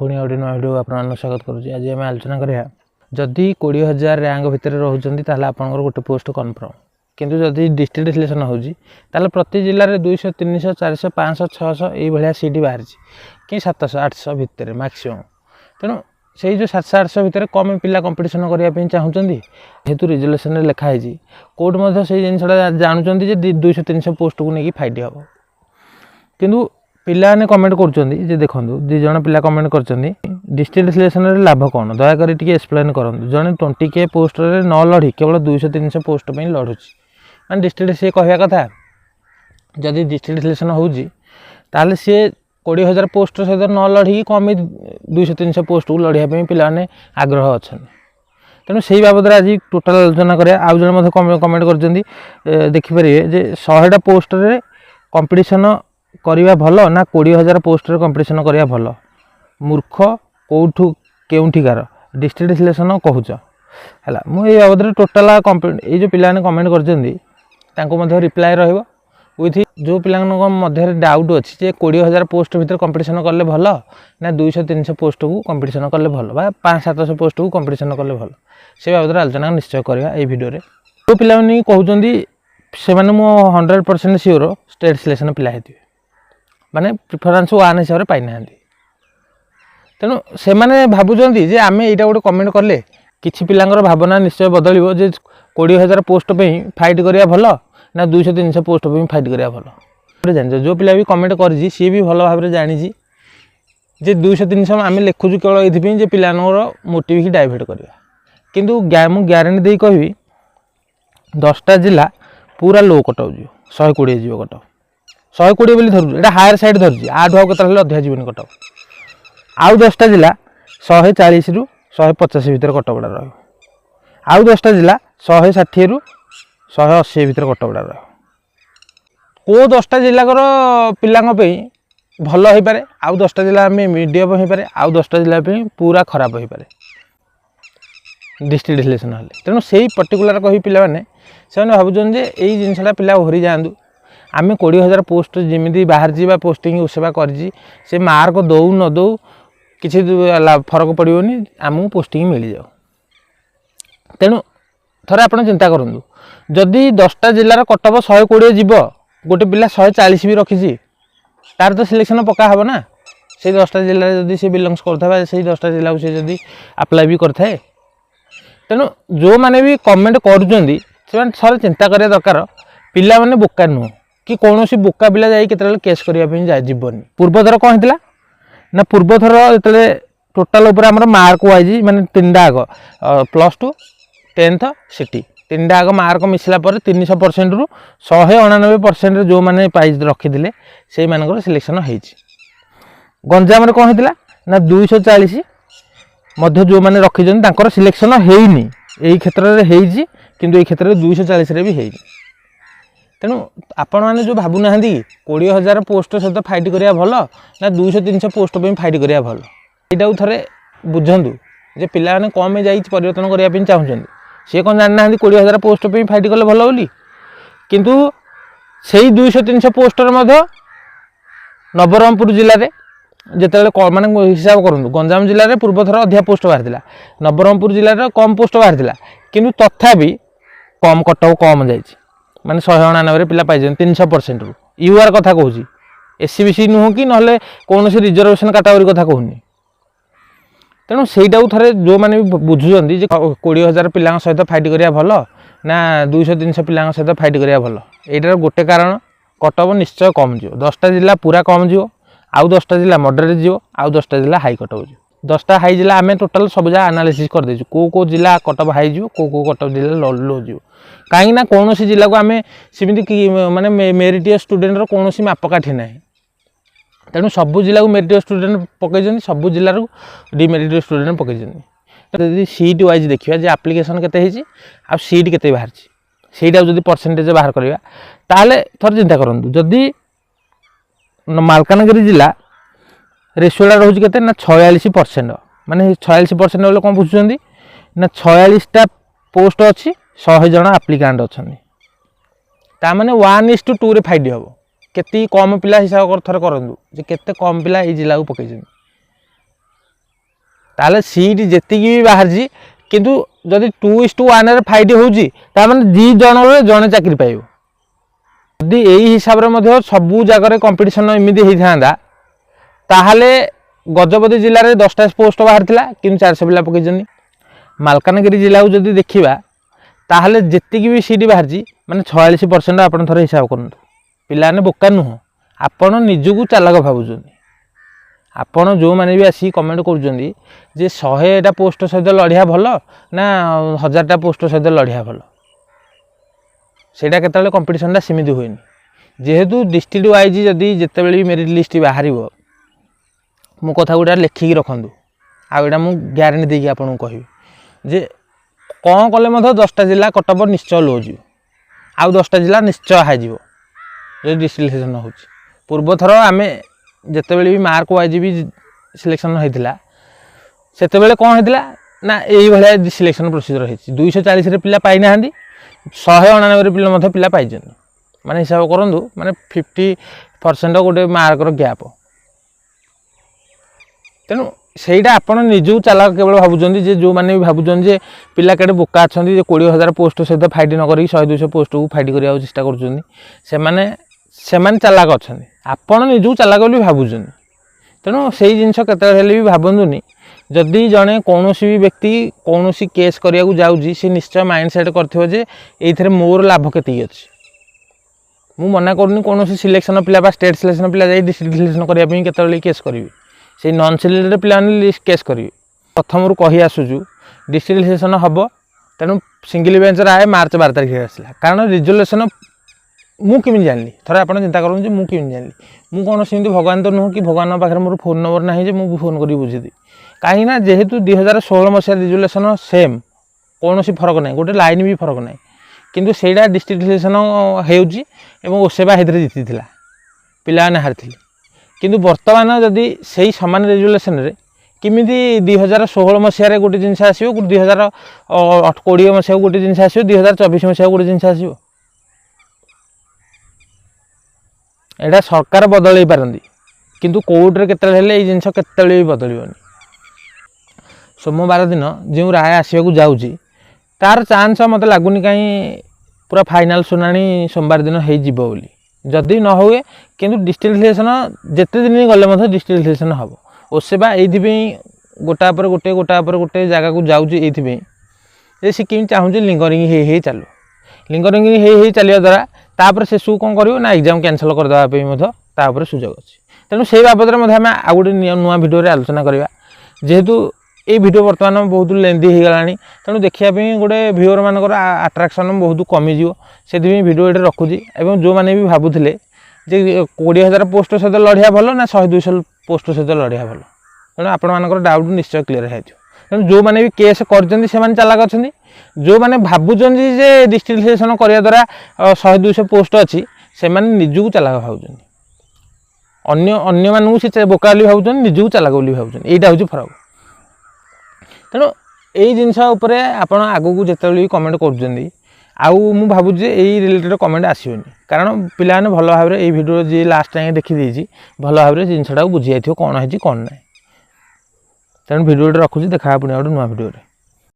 पुणी गोटे नुआ भिडियो आपको स्वागत करुँच। आज आम आलोचना करा जदि 20,000 रैंक भितर रोचे आपंकर गोटे पोस्ट कन्फर्म किंतु जदि डिस्ट्रिक्ट सिलेक्शन होता प्रति जिले में 200 300 400 500 600 ये सीट बाहरी कि 700 800 भितर मैक्सीम। तेणु से जो 700 800 भितर कम पिला कंपटीशन करने चाहूँगी जेहेतु रिजर्वेशन लिखाई कोर्ट से जिनसा जानते 200 300 पोस्ट को लेकिन फाइट हम किंतु पिलाने कमेंट कर देखो 2 जन पिला कमेंट कर डिस्ट्रिक्ट सिलेक्शन लाभ कौन दयाकोरी एक्सप्लेन करूँ। जड़े 20K पोस्ट न लड़ी केवल 200 300 पोस्ट पर लड़ुची मैंने डिस्ट्रिक्ट सी कहवा कथा जदि डिस्ट्रिक्ट सिलेक्शन होल सी 20,000 पोस्ट सहित न लड़ी कम 200 300 पोस्ट को लड़ाई पिलाने आग्रह अच्छा। तेणु से बाबद आज टोटाल आलोचना करें। आउ जन कमेंट कर देखिपारे 100टा पोस्ट कंपटीशन करवा भल ना 20,000 पोस्ट कंपटीशन करवा भल मूर्ख कौठू केउठिकार डिस्ट्रिक्ट सिलेक्शन कहूच है मुझे बाबद टोटाल ये जो पिलाने कमेंट कर रिप्लाई रहिबो विथ जो पिलांक मध्य डाउट अच्छी जे 20,000 पोस्ट भीतर कंपटीशन कले भल ना 200 300 पोस्ट को कंपटीशन कले भल बा 500 700 पोस्ट को कंपटीशन कले भल से बाबद आलोचना निश्चय करवा ये वीडियो रे। जो पिला कहते से 100% सियोर स्टेट सिलेक्शन पिला होते माने प्रिफरेन्स 1 हिसाब से पाई। तेणु से भावुं जे आम यहाँ गोटे कमेंट कले कि पिलांकर भावना निश्चय बदल 20,000 पोस्ट पे फाइट करिया भल ना 200 300 पोस्ट पे फाइट करिया भल जान जो पिला भी कमेंट कर सी भी भल भाव जानी जे 200 300 आम लिखुचु केवल ये पिलांकर मोटिव ही डाइवर्ट करवा किंतु मुझे ग्यारंटी दे कहि 10टा जिला पूरा लो कटअप जी 120 जीव कटअप 120 बोली धरु एटा हायर साइड धरजी आठु आउ केतले अधिक जीवन कटअप आउ 10टा जिला 140 रु 150 भितर कटअपड़ा रह आउ 10टा जिला 160 रु 180 भितर कटअपड़ा रह को 10टा जिला पिलांग भल हो पारे आउ 10टा जिला में मीडियम हो पारे आउ 10टा जिला पूरा खराब हो पारे डिस्ट्रिक्ट सिलेक्शन हेल्ले। तेणु से पर्टिकुलर कही पिलाने से भावुन जे यही जिनसा पिला ओहरी जातु आम 20,000 पोस्ट जमी बाहर जा पोस्टिंग उसेवा कर मार्क दौ न दौ किसी फरक पड़ोनी आमको पोस्टिंग मिल जाओ। तेणु थोड़े आप चिंता करूँ जदि 10टा जिलार कटअप 120 जीव गोटे पिला 140 भी रखी तार तो सिलेक्शन पक्का हे ना से 10टा जिले जदि से बिलंगस करता से 10टा जिला को जदि आप्लाय भी करए। तेणु जो मैंने भी कमेंट कर चिंता करिया दरकार पिला माने बोका नुह कि कौन सी बोका पिला जाते केस करने जीवन पूर्वथर कौन होता ना पूर्वथर जो टोटाल आम मार्क वाइज माने 3टा आग +2 10th सिटी 3टा आग मार्क मिसला 300% रु 199% जो मैंने प्राइज रखी से मानकर सिलेक्शन हो। गंजाम कौन होता ना 240 मध्य जो मैंने रखी सिलेक्शन होनी यही क्षेत्र में किंतु ये क्षेत्र में 240 भी होनी। तेणु आपण मैंने जो भावुना 20,000 पोस्ट सहित फाइट करिया भल ना 200 300 पोस्ट पे फाइट करिया भल यहाँ थे बुझंतु जे पिला माने कम जा परिवर्तन करने चाहते सी कौन जानना 20,000 पोस्ट पे फाइट कले भल बोली किंतु से 200 300 पोस्टर नवरंगपुर जिले में जिते माने हिसाब करूँ गंजाम जिले में पूर्वथर अधिक पोस्ट बाहर नवरंगपुर जिले में कम पोस्ट बाहर किंतु तथापि कम कटअप कम जा माने 199 पिला पाई 300% रु यूआर कथा कहूँ एससीबीसी नुह कि ना कौन रिजर्वेशन कैटेगरी कथा कहूनी। तेणु सहीटा थे जो मैंने भी बुझुं 20,000 पिला सहित फाइट करिया भल ना 200 300 पिला सहित फाइट करिया भल यार गोटे कारण कटअप निश्चय कम जीव 10टा जिला पूरा कम जीव आउ 10टा जिला मॉडरेट जीव आउ 10टा जिला हाई कटअप जीव 10टा हाई जिला आम टोटाल सब जगह एनालिसिस कर देछु को जिला कटअप हाई जीव को कटअप जिला लो जीव कहीं कौन सी जिला को आम सेमती माने मेरिटियस स्टूडेंट कौन मापकाठी ना। तेणु सबू जिला को मेरिटियस स्टूडेंट पकई सबू जिलूर डिमेरिटियस स्टूडेंट पकई सीट वाइज देखा जे आप्लिकेसन केते आ सीट केते बाहर सीटा जब परसेंटेज बाहर करवा ताले थोड़ा चिंता करूँ जदि मालकानगिरी जिला रेशियोटा रोचे के ना 46% माने 46% बोले कौन बुझुं ना 46टा पोस्ट अच्छी 100 जन आप्लिकांट अच्छा ताने 1:2 फाइट हम केते कम पिला हिसाब कर थोड़े करूँ जे केते कम पिला ये जिला को पकई ताले सीट जेतिकी भी बाहर किंतु जदि 2:1 फाइट होउची तामाने 2 जन रे जने चाकरी पाइबो। यदि यही हिसाब रे सबू जगह कंपिटिशन एमती होता ताहले गजपति जिले में 10टा पोस्ट बाहर थिला कि 400 पिला पकईचंदी। मालकानगिरी जिला को जदि देखा ताहले जेतिकी भी सीट बाहर माने 46% आपन थोड़े हिसाब करंतु। पिलाने बोका नुह आपण निजकू चालाक भावुचंदी। आपण जो माने भी आसी कमेंट करूचंदी जे 100टा पोस्ट सहित लड़िया भल ना 1000टा पोस्ट सहित लड़िया भल सेटा केतले कंपिटिशन सीमित हुएनि। जेहेतु डिस्ट्रिक्ट वाइज जदि जितेबाला मेरिट लिस्ट बाहर मो कथा गुड़ा लिखिकी रखु आईटा मु ग्यारंटी देकी आपको कहबी जे कौन कले 10टा जिला कटअप निश्चय लो जी आउ 10टा जिला निश्चय हाई जो डिस्ट्रिक्ट सिलेक्शन हो पूर्व थर आम जितेबाला भी मार्क वाइज भी सिलेक्शन होता से कौन होता ना यही भाया सिलेक्शन प्रोसीजर होती 240 पिला पाई ना 199 पिला पाई माने हिसाब करूँ माने 50% गोटे मार्कर गैप तेणु सहीटा आप निजू चालाक केवल भावुं जो मैंने भी भावुं जे पिला केटे बोका अच्छा 20,000 पोस्ट सहित फाइट न करी 100-200 पोस्ट को फाइट करने चेष्टा कर चालाक अच्छा आपण निजू चालाक बोली भावुं तेणु से जिनस केते भी भावतुनि जदि जड़े कौन भी व्यक्ति कौन केस करने को जाऊँगी सी निश्चय माइंड सेट कर ये मोर लाभ केत अच्छी मु मना करूनी कौन सिलेक्शन पिला स्टेट सिलेक्शन पिला जाए डिस्ट्रिक्ट सिलेक्शन करने केत केस करी से नॉन सिलेक्टेड पिला केस करी प्रथम रू कही आसुचु डिस्ट्रिक्ट सिलेक्शन हम तेणु सिंगल बेंच आए मार्च 12 तारिख आसला कारण रिजोल्यूशन मुझे जानी थोड़ा आप चिंता करूँ मुझे जानी मु कौन सेमती भगवान तो नुह कि भगवान पाखे मोर फोन नंबर ना मुझे फोन कर बुझी कहीं जेहेतु 2016 मसीहा रिजोल्यूशन सेम कौन फरक ना गोटे लाइन भी फरक ना किंतु सेटा डिस्ट्रिक्ट सिलेक्शन होसेबा जीति पिलाने हारी किंतु बर्तमान जदि से सामान रिजोल्यूशन रे किमिति 2016 मसीह गोटे जिनस आसो 2020 मसीहा गोटे जिनस आसो 2024 मसीहा गोटे जिनस आसो एटा सरकार बदल पारती किंतु कोर्ट रे केतले जिनस केतले भी बदलनी सोमवार दिन जो राय आसवाक जाऊँगी तार चांस मत लगुनि कहीं पूरा फाइनाल सुनानी सोमवार दिन हो जदि न हुए किंतु डिस्ट्रिक्ट सिलेक्शन जिते दिन गले डिस्ट्रिक्ट सिलेक्शन हम ओसेबा ये गोटा पर गोटे जगह को जाऊँगी सी कि चाहूँ लिंगरिंग हो चलू लिंगरिंग हो चलिया द्वारा तापर से सब कौन कर एग्जाम कैंसल करदेवाई सुजोग अच्छी तेणु से बाबद में आम आउ गोटे नुआ भिडियो आलोचना करवा जेहेतु ये वीडियो बर्तमान बहुत लेंदी हो गला तेणु देखापी गोटे व्यूअर मानकर अट्राक्शन बहुत कमिज से वीडियो ये रखुची और जो मैंने भी भावुले 20,000 पोस्ट सहित लड़िया भल ना 100-200 पोस्ट सहित लड़िया भल तेणु आपर डाउट निश्चय क्लीयर हो तेणु जो मैंने भी केस कर चालाक अच्छा जो मैंने भावुं जे डिस्ट्रिक्ट सिलेक्शन करने द्वारा 100-200 पोस्ट अच्छी से निजू चालाक भावुं अन्य मानू से बोका बोली भावुं निजू चालाक बोली भावुं यहाँ हूँ फरक तेणु यही जिनस आप आगू जिते कमेंट कर मु भावुँ यही रिलेटेड कमेंट आसोनी कारण पिलाने भल भाव में भिडियो जी लास्ट टाइम देखी भल भाव में जिनसा बुझी जाइए कौन है कौन ना तेणु भिडियो रखुची देखा पुणी गोटे नुआ भिडियो।